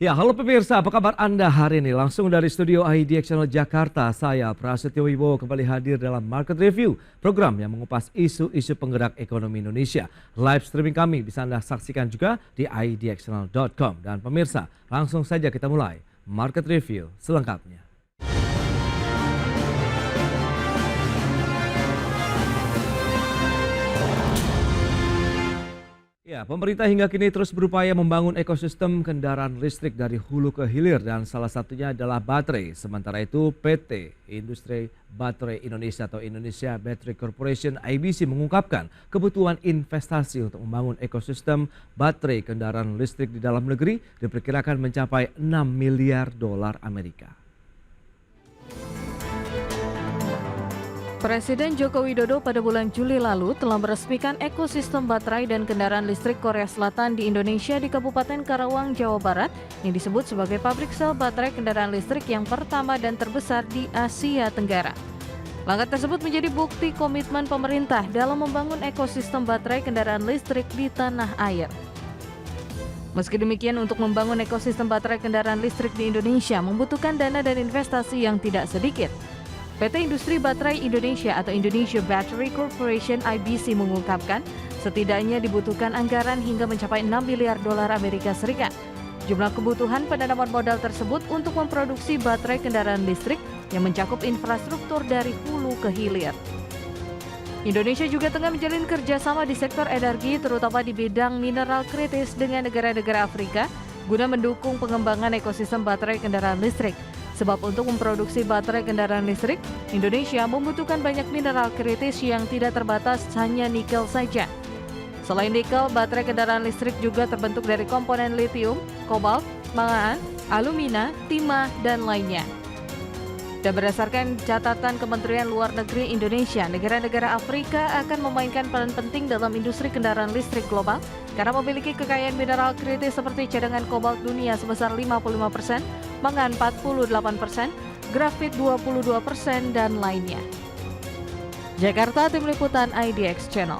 Ya, halo pemirsa, apa kabar Anda hari ini? Langsung dari studio IDX Channel Jakarta, saya Prasetyo Wibowo kembali hadir dalam Market Review, program yang mengupas isu-isu penggerak ekonomi Indonesia. Live streaming kami bisa Anda saksikan juga di idxchannel.com. Dan pemirsa, langsung saja kita mulai Market Review selengkapnya. Ya, pemerintah hingga kini terus berupaya membangun ekosistem kendaraan listrik dari hulu ke hilir dan salah satunya adalah baterai. Sementara itu PT Industri Baterai Indonesia atau Indonesia Battery Corporation IBC mengungkapkan kebutuhan investasi untuk membangun ekosistem baterai kendaraan listrik di dalam negeri diperkirakan mencapai 6 miliar dolar Amerika. Presiden Joko Widodo pada bulan Juli lalu telah meresmikan ekosistem baterai dan kendaraan listrik Korea Selatan di Indonesia di Kabupaten Karawang, Jawa Barat yang disebut sebagai pabrik sel baterai kendaraan listrik yang pertama dan terbesar di Asia Tenggara. Langkah tersebut menjadi bukti komitmen pemerintah dalam membangun ekosistem baterai kendaraan listrik di tanah air. Meski demikian, untuk membangun ekosistem baterai kendaraan listrik di Indonesia membutuhkan dana dan investasi yang tidak sedikit. PT Industri Baterai Indonesia atau Indonesia Battery Corporation IBC mengungkapkan setidaknya dibutuhkan anggaran hingga mencapai 6 miliar dolar Amerika Serikat. Jumlah kebutuhan penanaman modal tersebut untuk memproduksi baterai kendaraan listrik yang mencakup infrastruktur dari hulu ke hilir. Indonesia juga tengah menjalin kerjasama di sektor energi terutama di bidang mineral kritis dengan negara-negara Afrika guna mendukung pengembangan ekosistem baterai kendaraan listrik. Sebab untuk memproduksi baterai kendaraan listrik, Indonesia membutuhkan banyak mineral kritis yang tidak terbatas hanya nikel saja. Selain nikel, baterai kendaraan listrik juga terbentuk dari komponen litium, kobalt, mangan, alumina, timah, dan lainnya. Dan berdasarkan catatan Kementerian Luar Negeri Indonesia, negara-negara Afrika akan memainkan peran penting dalam industri kendaraan listrik global karena memiliki kekayaan mineral kritis seperti cadangan kobalt dunia sebesar 55%, mangan 48%, grafit 22%, dan lainnya. Jakarta, Tim Liputan IDX Channel.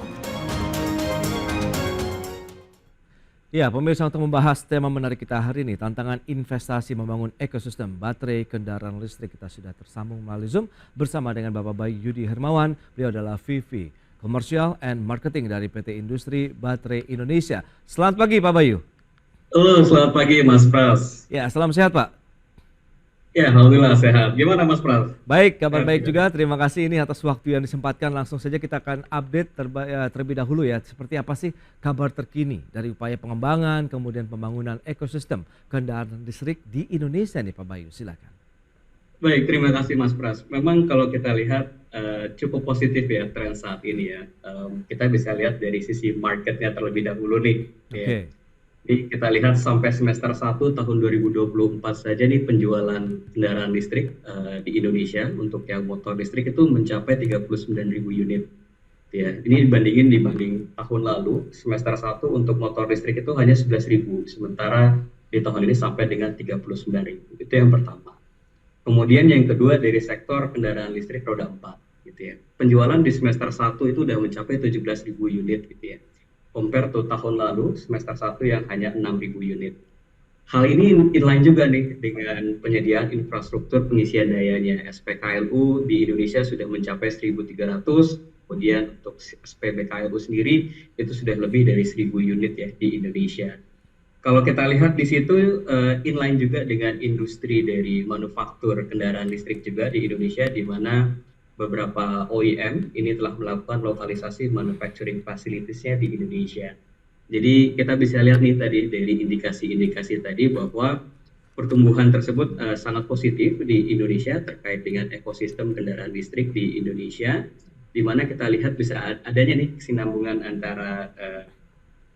Ya, pemirsa, untuk membahas tema menarik kita hari ini, tantangan investasi membangun ekosistem baterai kendaraan listrik, kita sudah tersambung melalui Zoom bersama dengan Bapak Bayu Yudi Hermawan. Beliau adalah VP Commercial and Marketing dari PT Industri Baterai Indonesia. Selamat pagi Pak Bayu. Halo, selamat pagi Mas Pras. Ya, salam sehat Pak. Ya, alhamdulillah sehat. Gimana Mas Pras? Baik, kabar baik juga. Terima kasih ini atas waktu yang disempatkan. Langsung saja kita akan update terlebih dahulu ya. Seperti apa sih kabar terkini dari upaya pengembangan, kemudian pembangunan ekosistem kendaraan listrik di Indonesia nih Pak Bayu, silakan. Baik, terima kasih Mas Pras. Memang kalau kita lihat cukup positif ya tren saat ini ya. Kita bisa lihat dari sisi marketnya terlebih dahulu nih. Oke. Ya. Jadi kita lihat sampai semester 1 tahun 2024 saja nih penjualan kendaraan listrik di Indonesia untuk yang motor listrik itu mencapai 39.000 unit. Ya, ini dibanding tahun lalu semester 1 untuk motor listrik itu hanya 11.000, sementara di tahun ini sampai dengan 39.000. Itu yang pertama. Kemudian yang kedua dari sektor kendaraan listrik roda 4 gitu ya. Penjualan di semester 1 itu udah mencapai 17.000 unit gitu ya. Compare to tahun lalu semester 1 yang hanya 6.000 unit. Hal ini inline juga nih dengan penyediaan infrastruktur pengisian dayanya. SPKLU di Indonesia sudah mencapai 1.300, kemudian untuk SPBKLU sendiri itu sudah lebih dari 1.000 unit ya di Indonesia. Kalau kita lihat di situ inline juga dengan industri dari manufaktur kendaraan listrik juga di Indonesia, di mana beberapa OEM ini telah melakukan lokalisasi manufacturing facilities-nya di Indonesia. Jadi kita bisa lihat nih tadi dari indikasi-indikasi tadi bahwa pertumbuhan tersebut sangat positif di Indonesia terkait dengan ekosistem kendaraan listrik di Indonesia, di mana kita lihat bisa adanya nih kesinambungan antara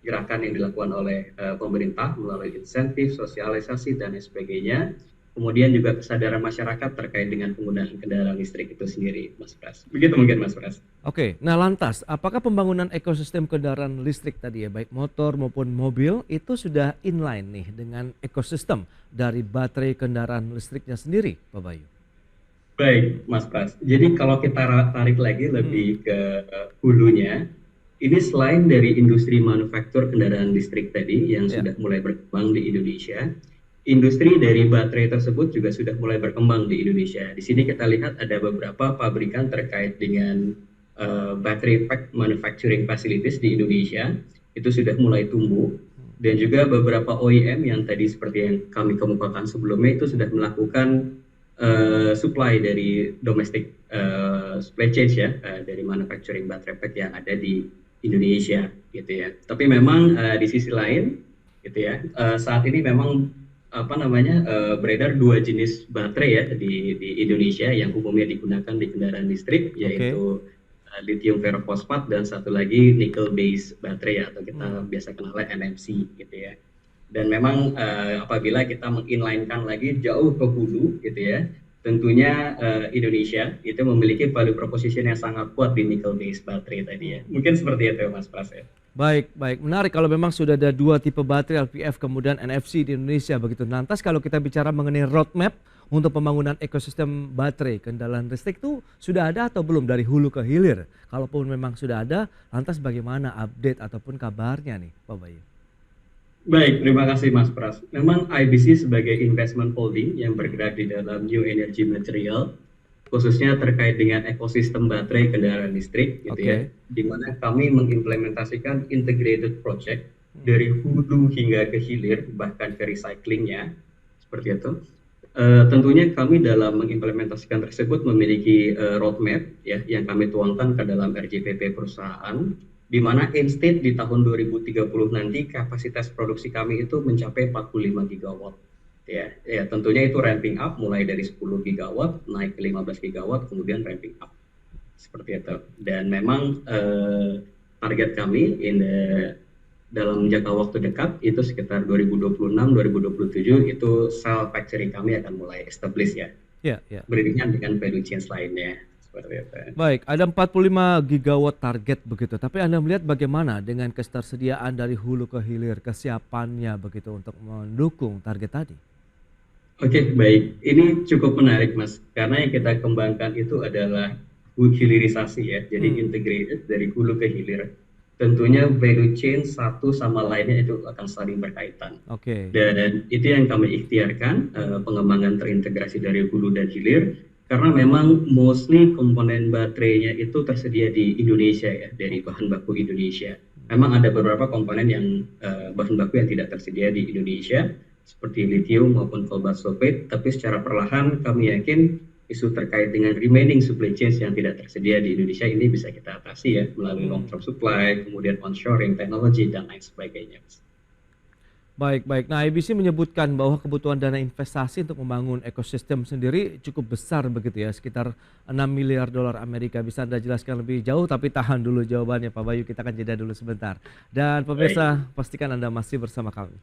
gerakan yang dilakukan oleh pemerintah melalui insentif, sosialisasi, dan sebagainya. Kemudian juga kesadaran masyarakat terkait dengan penggunaan kendaraan listrik itu sendiri, Mas Pras. Begitu mungkin, Mas Pras. Oke, nah lantas, apakah pembangunan ekosistem kendaraan listrik tadi ya, baik motor maupun mobil, itu sudah inline nih dengan ekosistem dari baterai kendaraan listriknya sendiri, Pak Bayu? Baik, Mas Pras. Jadi kalau kita tarik lagi lebih ke hulunya, ini selain dari industri manufaktur kendaraan listrik tadi yang sudah mulai berkembang di Indonesia, industri dari baterai tersebut juga sudah mulai berkembang di Indonesia. Di sini kita lihat ada beberapa pabrikan terkait dengan battery pack manufacturing facilities di Indonesia, itu sudah mulai tumbuh. Dan juga beberapa OEM yang tadi seperti yang kami kemukakan sebelumnya itu sudah melakukan supply dari domestic supply chain ya, dari manufacturing baterai pack yang ada di Indonesia gitu ya. Tapi memang di sisi lain gitu ya, saat ini memang beredar dua jenis baterai ya di Indonesia yang umumnya digunakan di kendaraan listrik, yaitu lithium ferrofosfat dan satu lagi nickel based baterai atau kita biasa kenalnya NMC gitu ya. Dan memang apabila kita menginlinekan lagi jauh ke hulu gitu ya, tentunya Indonesia itu memiliki value proposition yang sangat kuat di nickel based baterai tadi ya. Mungkin seperti itu Mas Pras ya. Baik, menarik kalau memang sudah ada dua tipe baterai LPF kemudian NFC di Indonesia begitu. Lantas kalau kita bicara mengenai roadmap untuk pembangunan ekosistem baterai kendaraan listrik itu sudah ada atau belum dari hulu ke hilir? Kalaupun memang sudah ada, lantas bagaimana update ataupun kabarnya nih Pak Bayu? Baik, terima kasih Mas Pras. Memang IBC sebagai investment holding yang bergerak di dalam new energy material, khususnya terkait dengan ekosistem baterai kendaraan listrik gitu ya, di mana kami mengimplementasikan integrated project dari hulu hingga ke hilir bahkan ke recyclingnya seperti itu. Tentunya kami dalam mengimplementasikan tersebut memiliki roadmap ya yang kami tuangkan ke dalam RJPP perusahaan, di mana end state di tahun 2030 nanti kapasitas produksi kami itu mencapai 45 gigawatt. Ya, tentunya itu ramping up mulai dari 10 gigawatt naik ke 15 gigawatt kemudian ramping up seperti itu. Dan memang target kami dalam jangka waktu dekat itu sekitar 2026-2027 itu cell factory kami akan mulai establish ya. Beriringan dengan value chain lainnya seperti itu. Baik, ada 45 gigawatt target begitu. Tapi Anda melihat bagaimana dengan ketersediaan dari hulu ke hilir, kesiapannya begitu untuk mendukung target tadi? Oke, baik. Ini cukup menarik Mas, karena yang kita kembangkan itu adalah hilirisasi ya, jadi integrated dari hulu ke hilir. Tentunya value chain satu sama lainnya itu akan saling berkaitan. Dan itu yang kami ikhtiarkan, pengembangan terintegrasi dari hulu dan hilir, karena memang mostly komponen baterainya itu tersedia di Indonesia ya, dari bahan baku Indonesia. Memang ada beberapa komponen yang bahan baku yang tidak tersedia di Indonesia, seperti lithium maupun cobalt sulfate, tapi secara perlahan kami yakin isu terkait dengan remaining supply chains yang tidak tersedia di Indonesia ini bisa kita atasi ya melalui long term supply, kemudian onshoring teknologi dan lain sebagainya. Baik. Nah, IBC menyebutkan bahwa kebutuhan dana investasi untuk membangun ekosistem sendiri cukup besar begitu ya, sekitar 6 miliar dolar Amerika. Bisa Anda jelaskan lebih jauh, tapi tahan dulu jawabannya Pak Bayu, kita akan jeda dulu sebentar. Dan pemirsa, pastikan Anda masih bersama kami.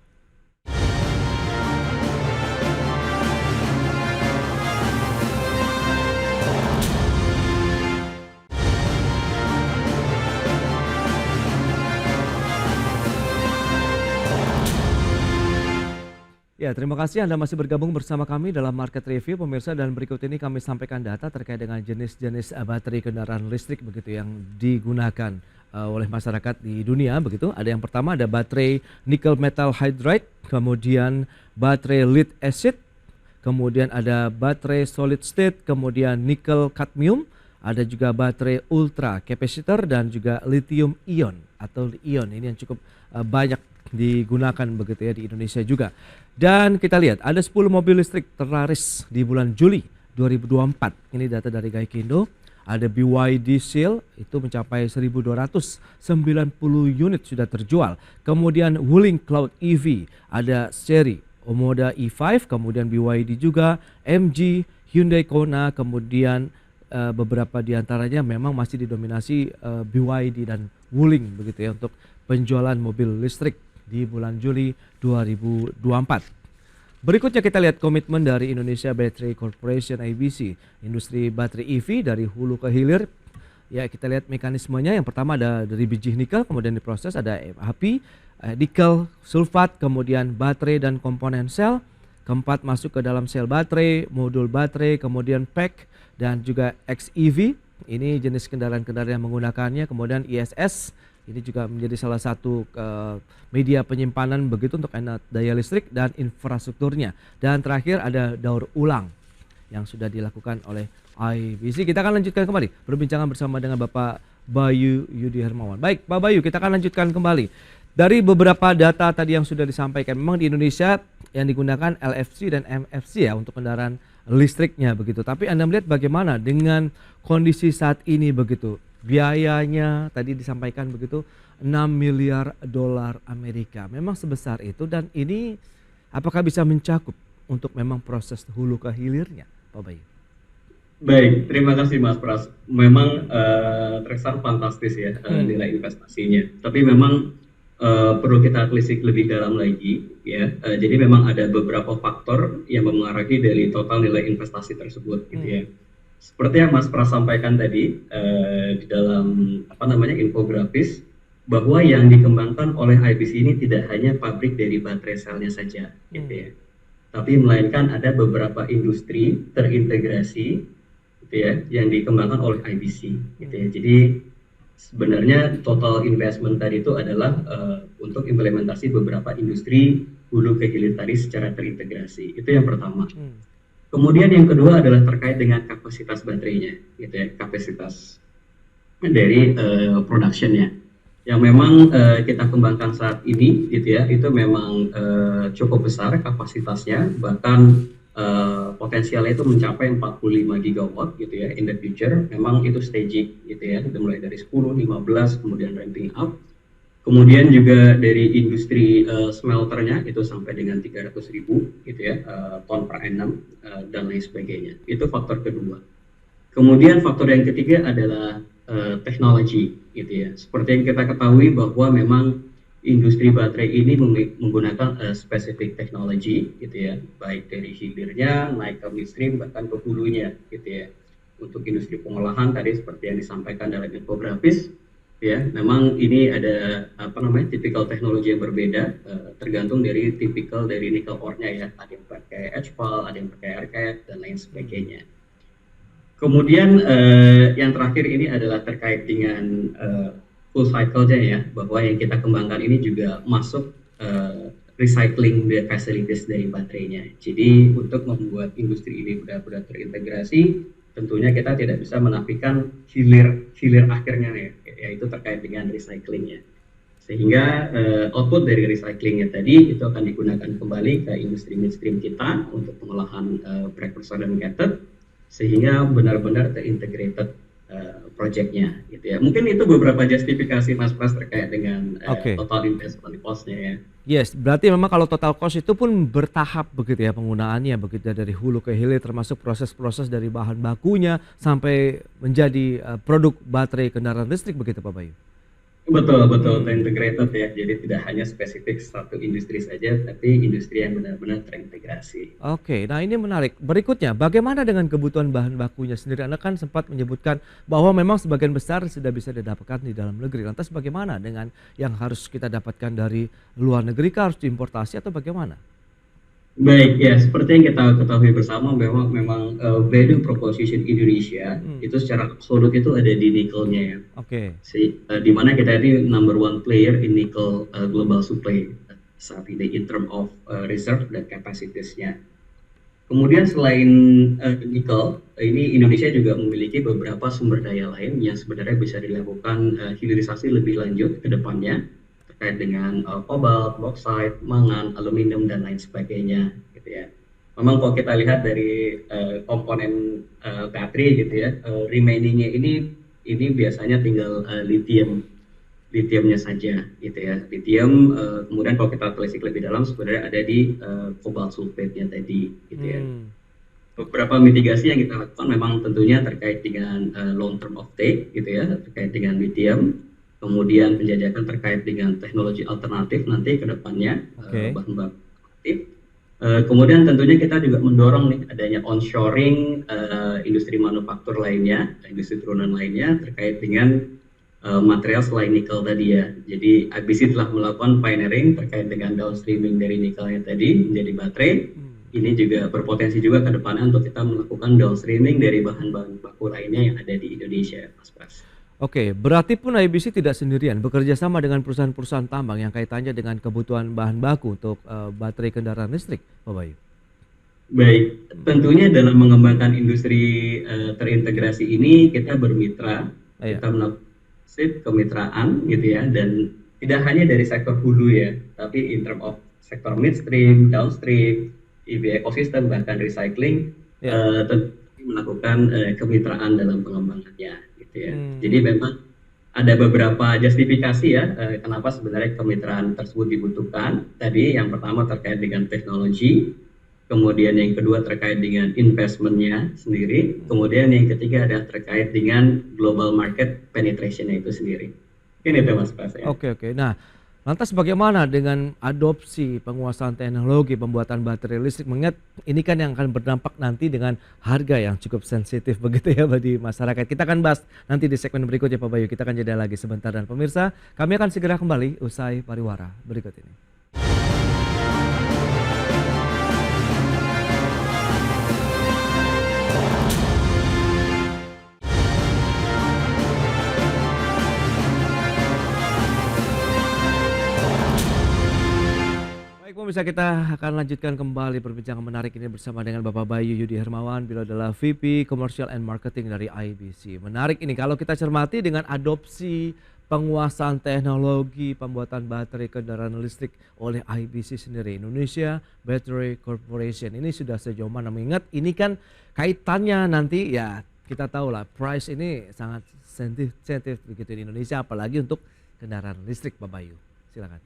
Ya, terima kasih Anda masih bergabung bersama kami dalam Market Review pemirsa, dan berikut ini kami sampaikan data terkait dengan jenis-jenis baterai kendaraan listrik begitu yang digunakan oleh masyarakat di dunia begitu. Ada yang pertama ada baterai nickel metal hydride, kemudian baterai lead acid, kemudian ada baterai solid state, kemudian nickel cadmium, ada juga baterai ultra capacitor dan juga lithium ion atau ion. Ini yang cukup banyak digunakan begitu ya di Indonesia juga. Dan kita lihat ada 10 mobil listrik terlaris di bulan Juli 2024. Ini data dari Gaikindo. Ada BYD Seal itu mencapai 1.290 unit sudah terjual. Kemudian Wuling Cloud EV ada seri Omoda E5, kemudian BYD juga, MG, Hyundai Kona, kemudian beberapa diantaranya memang masih didominasi BYD dan Wuling begitu ya untuk penjualan mobil listrik di bulan Juli 2024. Berikutnya kita lihat komitmen dari Indonesia Battery Corporation IBC, industri baterai EV dari hulu ke hilir. Ya, kita lihat mekanismenya. Yang pertama ada dari biji nikel, kemudian diproses ada api, nikel, sulfat, kemudian baterai dan komponen sel. Keempat masuk ke dalam sel baterai, modul baterai, kemudian pack dan juga XEV. Ini jenis kendaraan-kendaraan yang menggunakannya. Kemudian ISS Ini juga menjadi salah satu media penyimpanan begitu untuk daya listrik dan infrastrukturnya. Dan terakhir ada daur ulang yang sudah dilakukan oleh IBC. Kita akan lanjutkan kembali perbincangan bersama dengan Bapak Bayu Yudi Hermawan. Baik, Pak Bayu, kita akan lanjutkan kembali. Dari beberapa data tadi yang sudah disampaikan, memang di Indonesia yang digunakan LFC dan MFC ya untuk kendaraan listriknya begitu. Tapi Anda melihat bagaimana dengan kondisi saat ini begitu? Biayanya tadi disampaikan begitu 6 miliar dolar Amerika. Memang sebesar itu, dan ini apakah bisa mencakup untuk memang proses hulu ke hilirnya, Pak Bayu? Baik, terima kasih Mas Pras. Memang terkesan fantastis ya nilai investasinya. Tapi memang perlu kita telisik lebih dalam lagi ya. Jadi memang ada beberapa faktor yang mempengaruhi dari total nilai investasi tersebut gitu ya. Seperti yang Mas Pras sampaikan tadi di dalam infografis, bahwa yang dikembangkan oleh IBC ini tidak hanya pabrik dari baterai selnya saja gitu ya. Tapi melainkan ada beberapa industri terintegrasi gitu ya yang dikembangkan oleh IBC gitu ya. Jadi sebenarnya total investment tadi itu adalah untuk implementasi beberapa industri hulu ke hilir tadi secara terintegrasi. Itu yang pertama. Kemudian yang kedua adalah terkait dengan kapasitas baterainya, gitu ya, kapasitas dari productionnya, yang memang kita kembangkan saat ini, gitu ya, itu memang cukup besar kapasitasnya, bahkan potensialnya itu mencapai 45 gigawatt, gitu ya, in the future. Memang itu staging, gitu ya, mulai dari 10, 15, kemudian ramping up. Kemudian juga dari industri smelternya itu sampai dengan 300.000 gitu ya, ton per annum dan lain sebagainya. Itu faktor kedua. Kemudian faktor yang ketiga adalah teknologi gitu ya. Seperti yang kita ketahui bahwa memang industri baterai ini menggunakan spesifik teknologi gitu ya, baik dari hilirnya naik ke midstream bahkan ke hulunya gitu ya. Untuk industri pengolahan tadi seperti yang disampaikan dalam infografis, ya, memang ini ada tipikal teknologi yang berbeda tergantung dari tipikal dari nikel ore-nya ya. Ada yang pakai HPAL, ada yang pakai RKF dan lain sebagainya. Kemudian yang terakhir ini adalah terkait dengan full cycle-nya ya, bahwa yang kita kembangkan ini juga masuk recycling facilities dari baterainya. Jadi untuk membuat industri ini benar-benar terintegrasi, tentunya kita tidak bisa menafikan hilir akhirnya ya, yaitu terkait dengan recyclingnya. Sehingga output dari recyclingnya tadi itu akan digunakan kembali ke industri midstream kita untuk pengolahan precursor dan cathode, sehingga benar-benar terintegrated projectnya gitu ya. Mungkin itu beberapa justifikasi Mas Pras terkait dengan total investment cost-nya ya. Yes, berarti memang kalau total cost itu pun bertahap begitu ya penggunaannya, begitu dari hulu ke hilir, termasuk proses-proses dari bahan bakunya sampai menjadi produk baterai kendaraan listrik begitu Pak Bayu? Betul, terintegrated ya. Jadi tidak hanya spesifik satu industri saja, tapi industri yang benar-benar terintegrasi. Oke, nah ini menarik. Berikutnya, bagaimana dengan kebutuhan bahan bakunya sendiri? Anda kan sempat menyebutkan bahwa memang sebagian besar sudah bisa didapatkan di dalam negeri. Lantas bagaimana dengan yang harus kita dapatkan dari luar negeri? Harus diimportasi atau bagaimana? Baik ya, seperti yang kita ketahui bersama memang value proposition Indonesia itu secara absolut itu ada di nikelnya ya. Oke. Di mana kita ini number one player in nickel global supply saat ini in term of reserve dan capacitiesnya. Kemudian selain nikel, ini Indonesia juga memiliki beberapa sumber daya lain yang sebenarnya bisa dilakukan hilirisasi lebih lanjut ke depannya, terkait dengan kobalt, bauxite, mangan, aluminium dan lain sebagainya gitu ya. Memang kalau kita lihat dari komponen baterai gitu ya, remainingnya ini biasanya tinggal lithiumnya saja gitu ya. Lithium kemudian kalau kita telisik lebih dalam sebenarnya ada di cobalt sulfate-nya tadi gitu ya. Beberapa mitigasi yang kita lakukan memang tentunya terkait dengan long term offtake gitu ya, terkait dengan lithium. Kemudian penjajakan terkait dengan teknologi alternatif nanti ke depannya, bahan baku alternatif. Kemudian tentunya kita juga mendorong nih adanya onshoring industri manufaktur lainnya, industri turunan lainnya terkait dengan material selain nikel tadi ya. Jadi IBC telah melakukan pioneering terkait dengan downstreaming dari nikelnya tadi menjadi baterai. Ini juga berpotensi juga ke depannya untuk kita melakukan downstreaming dari bahan-bahan baku lainnya yang ada di Indonesia, Mas Pras. Oke, berarti pun IBC tidak sendirian, bekerja sama dengan perusahaan-perusahaan tambang yang kaitannya dengan kebutuhan bahan baku untuk baterai kendaraan listrik, Pak Bayu. Baik, tentunya dalam mengembangkan industri terintegrasi ini kita bermitra, Iya. kita melakukan kemitraan gitu ya, dan tidak hanya dari sektor hulu ya, tapi in term of sektor midstream, downstream, EV ecosystem bahkan recycling, Ya. tentu melakukan kemitraan dalam pengembangannya gitu ya. Hmm. Jadi memang ada beberapa justifikasi ya kenapa sebenarnya kemitraan tersebut dibutuhkan. Tadi yang pertama terkait dengan teknologi. Kemudian yang kedua terkait dengan investmentnya sendiri, kemudian yang ketiga adalah terkait dengan global market penetration-nya itu sendiri. Ini itu Mas Pras ya. Oke. Nah, lantas bagaimana dengan adopsi penguasaan teknologi pembuatan baterai listrik? Mengingat ini kan yang akan berdampak nanti dengan harga yang cukup sensitif begitu ya bagi masyarakat. Kita akan bahas nanti di segmen berikutnya Pak Bayu. Kita akan jeda lagi sebentar dan pemirsa, kami akan segera kembali usai pariwara berikut ini. Baik pemirsa, kita akan lanjutkan kembali perbincangan menarik ini bersama dengan Bapak Bayu Yudi Hermawan. Beliau adalah VP Commercial and Marketing dari IBC. Menarik ini kalau kita cermati dengan adopsi penguasaan teknologi pembuatan baterai kendaraan listrik oleh IBC sendiri, Indonesia Battery Corporation. Ini sudah sejauh mana, mengingat ini kan kaitannya nanti ya kita tahu lah price ini sangat sensitif begitu di Indonesia, apalagi untuk kendaraan listrik. Pak Bayu, silakan.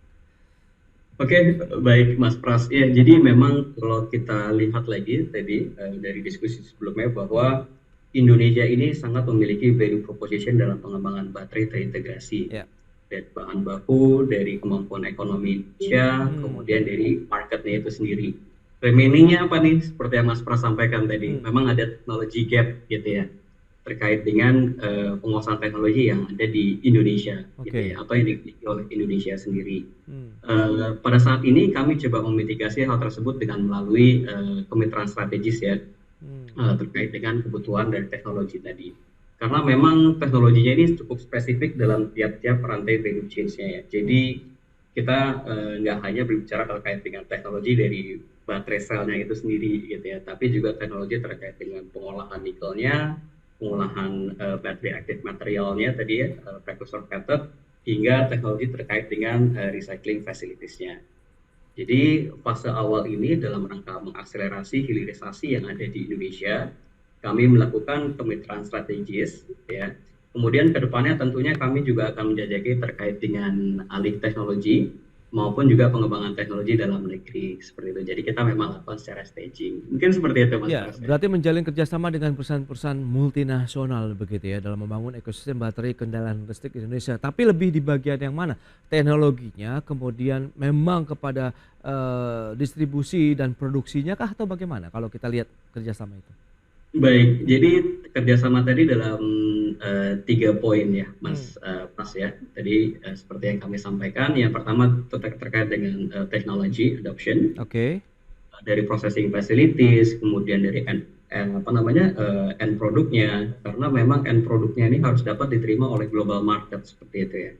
Oke, baik Mas Pras. Ya, jadi memang kalau kita lihat lagi tadi dari diskusi sebelumnya bahwa Indonesia ini sangat memiliki value proposition dalam pengembangan baterai terintegrasi. Ya. Dari bahan baku, dari kemampuan ekonomi Indonesia, kemudian dari marketnya itu sendiri. Remainingnya apa nih? Seperti yang Mas Pras sampaikan tadi, memang ada technology gap gitu ya, terkait dengan penguasaan teknologi yang ada di Indonesia, gitu ya, atau yang dimiliki oleh Indonesia sendiri. Pada saat ini kami coba memitigasi hal tersebut dengan melalui kemitraan strategis ya, terkait dengan kebutuhan dari teknologi tadi. Karena memang teknologinya ini cukup spesifik dalam tiap-tiap rantai value chain-nya ya. Jadi kita nggak hanya berbicara terkait dengan teknologi dari baterai selnya itu sendiri gitu ya, tapi juga teknologi terkait dengan pengolahan nikelnya, pengolahan baterai active materialnya tadi ya, precursor cathode, hingga teknologi terkait dengan recycling facilities-nya. Jadi fase awal ini dalam rangka mengakselerasi hilirisasi yang ada di Indonesia, kami melakukan kemitraan strategis ya. Kemudian kedepannya tentunya kami juga akan menjajaki terkait dengan alih teknologi maupun juga pengembangan teknologi dalam negeri seperti itu. Jadi kita memang lakukan secara staging. Mungkin seperti itu Mas. Ya, berarti menjalin kerjasama dengan perusahaan-perusahaan multinasional begitu ya dalam membangun ekosistem baterai kendaraan listrik di Indonesia. Tapi lebih di bagian yang mana? Teknologinya, kemudian memang kepada distribusi dan produksinya kah atau bagaimana kalau kita lihat kerjasama itu? Baik, jadi kerjasama tadi dalam 3 poin ya, Mas Pras ya. Tadi seperti yang kami sampaikan, yang pertama terkait dengan teknologi adoption, dari processing facilities, kemudian dari end produknya, karena memang end produknya ini harus dapat diterima oleh global market seperti itu ya.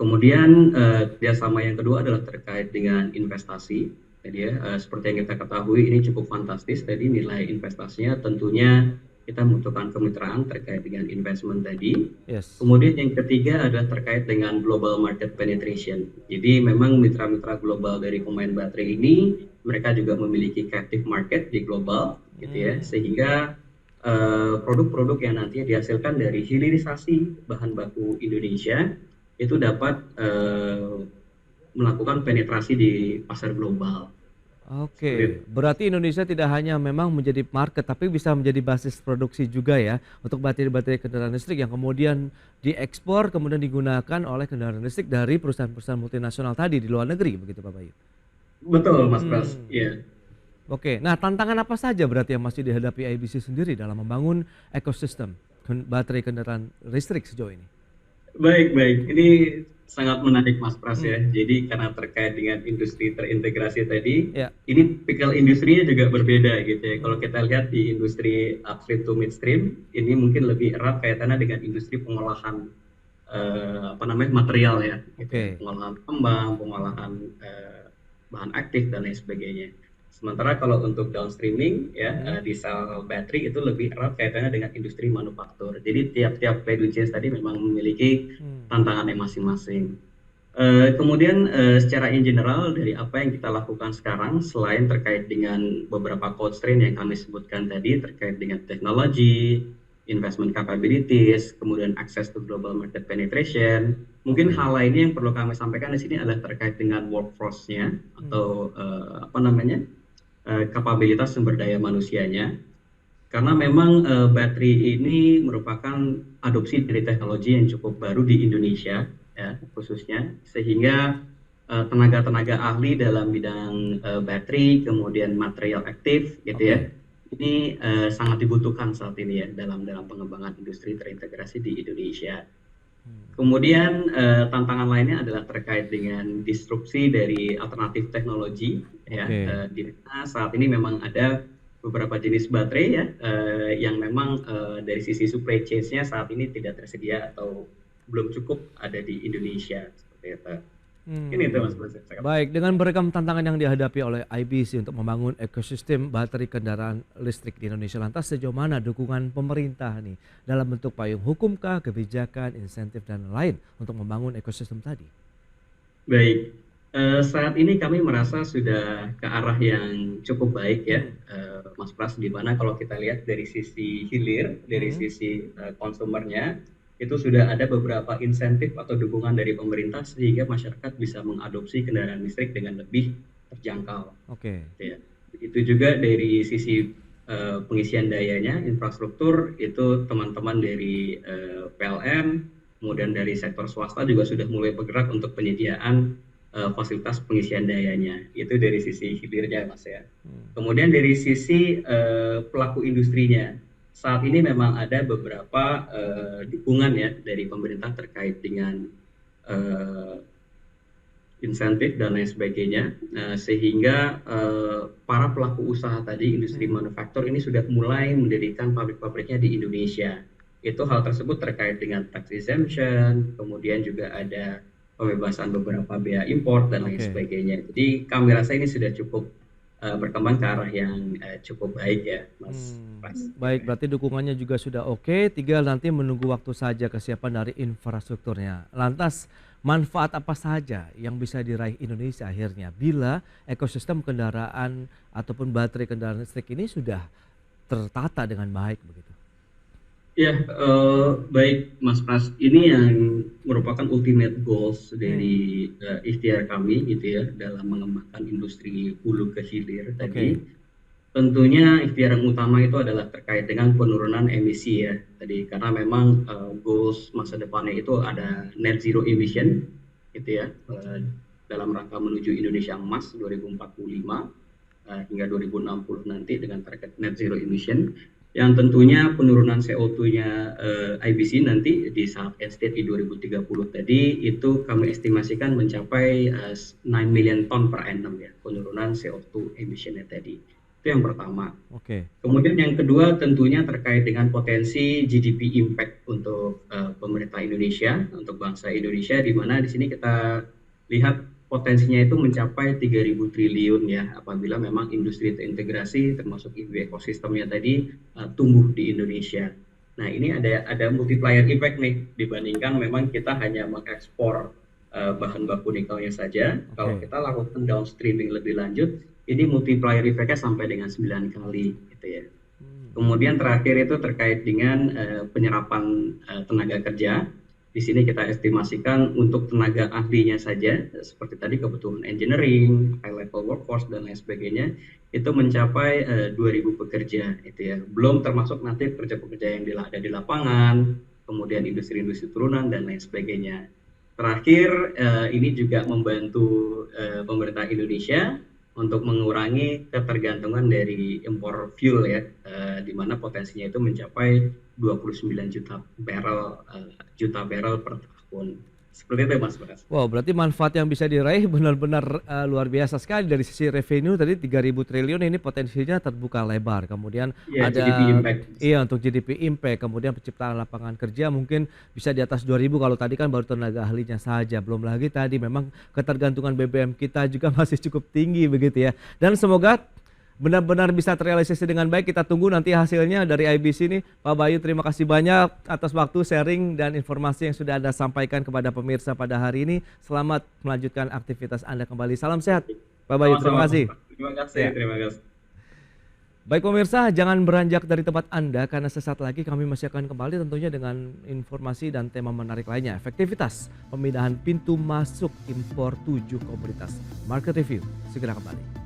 Kemudian kerjasama yang kedua adalah terkait dengan investasi. Jadi ya, seperti yang kita ketahui ini cukup fantastis. Tadi nilai investasinya tentunya kita membutuhkan kemitraan terkait dengan investment tadi. Kemudian yang ketiga adalah terkait dengan global market penetration. Jadi memang mitra-mitra global dari pemain baterai ini mereka juga memiliki captive market di global, gitu ya. Sehingga produk-produk yang nantinya dihasilkan dari hilirisasi bahan baku Indonesia itu dapat melakukan penetrasi di pasar global. Oke, berarti Indonesia tidak hanya memang menjadi market tapi bisa menjadi basis produksi juga ya untuk baterai-baterai kendaraan listrik yang kemudian diekspor kemudian digunakan oleh kendaraan listrik dari perusahaan-perusahaan multinasional tadi di luar negeri, begitu Pak Bayu? Betul Mas Pras, ya. Oke, nah tantangan apa saja berarti yang masih dihadapi IBC sendiri dalam membangun ekosistem baterai kendaraan listrik sejauh ini? Baik, ini sangat menarik Mas Pras ya. Jadi karena terkait dengan industri terintegrasi tadi, Ya. ini tipikal industrinya juga berbeda gitu ya. Kalau kita lihat di industri upstream to midstream, ini mungkin lebih erat kaitannya dengan industri pengolahan material ya, gitu ya. Oke. Pengolahan tambang, pengolahan bahan aktif dan lain sebagainya. Sementara kalau untuk downstreaming ya di sel baterai itu lebih erat kaitannya dengan industri manufaktur. Jadi tiap-tiap value chain tadi memang memiliki tantangannya masing-masing. Kemudian secara in general dari apa yang kita lakukan sekarang, selain terkait dengan beberapa constraint yang kami sebutkan tadi terkait dengan teknologi, investment capabilities, kemudian access to global market penetration, mungkin hal lainnya yang perlu kami sampaikan di sini adalah terkait dengan workforce-nya atau kapabilitas sumber daya manusianya. Karena memang baterai ini merupakan adopsi dari teknologi yang cukup baru di Indonesia ya khususnya, sehingga tenaga-tenaga ahli dalam bidang baterai kemudian material aktif gitu ya, ini sangat dibutuhkan saat ini ya dalam pengembangan industri terintegrasi di Indonesia. Kemudian tantangan lainnya adalah terkait dengan disrupsi dari alternatif teknologi ya, di mana saat ini memang ada beberapa jenis baterai ya yang memang dari sisi supply chain-nya saat ini tidak tersedia atau belum cukup ada di Indonesia seperti itu. Ini itu Mas Bro. Baik, dengan beragam tantangan yang dihadapi oleh IBC untuk membangun ekosistem baterai kendaraan listrik di Indonesia, lantas sejauh mana dukungan pemerintah nih dalam bentuk payung hukumkah, kebijakan, insentif dan lain untuk membangun ekosistem tadi? Baik, saat ini kami merasa sudah ke arah yang cukup baik ya, Mas Pras, di mana kalau kita lihat dari sisi hilir, dari sisi konsumernya, itu sudah ada beberapa insentif atau dukungan dari pemerintah sehingga masyarakat bisa mengadopsi kendaraan listrik dengan lebih terjangkau. Ya. Begitu juga dari sisi pengisian dayanya, infrastruktur, itu teman-teman dari PLN, kemudian dari sektor swasta juga sudah mulai bergerak untuk penyediaan fasilitas pengisian dayanya. Itu dari sisi hilirnya Mas ya. Kemudian dari sisi pelaku industrinya, saat ini memang ada beberapa dukungan ya dari pemerintah terkait dengan insentif dan lain sebagainya, sehingga para pelaku usaha tadi industri manufaktur ini sudah mulai mendirikan pabrik-pabriknya di Indonesia. Itu hal tersebut terkait dengan tax exemption, kemudian juga ada pembebasan beberapa bea impor dan lain sebagainya. Jadi kami rasa ini sudah cukup berkembang ke arah yang cukup baik ya Mas. Baik, berarti dukungannya juga sudah oke, tinggal nanti menunggu waktu saja kesiapan dari infrastrukturnya. Lantas manfaat apa saja yang bisa diraih Indonesia akhirnya bila ekosistem kendaraan ataupun baterai kendaraan listrik ini sudah tertata dengan baik begitu? Ya, baik Mas Pras, ini yang merupakan ultimate goals dari ikhtiar kami gitu ya dalam mengembangkan industri hulu ke hilir tadi. Tentunya ikhtiar yang utama itu adalah terkait dengan penurunan emisi ya tadi, karena memang goals masa depannya itu ada net zero emission gitu ya, dalam rangka menuju Indonesia Emas 2045 hingga 2060 nanti dengan target net zero emission. Yang tentunya penurunan CO2-nya IBC nanti di saat end state di 2030 tadi itu kami estimasikan mencapai 9 million ton per annum ya, penurunan CO2 emission-nya tadi. Itu yang pertama. Kemudian yang kedua tentunya terkait dengan potensi GDP impact untuk pemerintah Indonesia, untuk bangsa Indonesia, di mana di sini kita lihat potensinya itu mencapai 3.000 triliun ya apabila memang industri terintegrasi termasuk ekosistemnya tadi tumbuh di Indonesia. Nah ini ada multiplier effect nih dibandingkan memang kita hanya mengekspor bahan baku nikelnya saja. Kalau kita lakukan downstreaming lebih lanjut, ini multiplier effect-nya sampai dengan 9 kali gitu ya. Kemudian terakhir itu terkait dengan penyerapan tenaga kerja. Di sini kita estimasikan untuk tenaga ahlinya saja, seperti tadi kebutuhan engineering, high level workforce dan lain sebagainya, itu mencapai 2.000 pekerja, itu ya. Belum termasuk nanti pekerja-pekerja yang ada di lapangan, kemudian industri-industri turunan dan lain sebagainya. Terakhir, ini juga membantu pemerintah Indonesia untuk mengurangi ketergantungan dari impor fuel ya, di mana potensinya itu mencapai 29 juta barrel per tahun. Seperti itu Mas Bras. Wow, berarti manfaat yang bisa diraih benar-benar luar biasa sekali dari sisi revenue tadi 3.000 triliun ini potensinya terbuka lebar. Kemudian Iya, ada GDP impact. iya untuk GDP impact, kemudian penciptaan lapangan kerja mungkin bisa di atas 2.000 kalau tadi kan baru tenaga ahlinya saja. Belum lagi tadi memang ketergantungan BBM kita juga masih cukup tinggi begitu ya. Dan semoga benar-benar bisa terrealisasi dengan baik. Kita tunggu nanti hasilnya dari IBC ini. Pak Bayu, terima kasih banyak atas waktu sharing dan informasi yang sudah Anda sampaikan kepada pemirsa pada hari ini. Selamat melanjutkan aktivitas Anda kembali. Salam sehat, Pak Bayu. Terima kasih. Terima kasih, Ya. terima kasih. Baik pemirsa, jangan beranjak dari tempat Anda karena sesaat lagi kami masih akan kembali tentunya dengan informasi dan tema menarik lainnya. Efektivitas pemindahan pintu masuk impor 7 komoditas. Market Review segera kembali.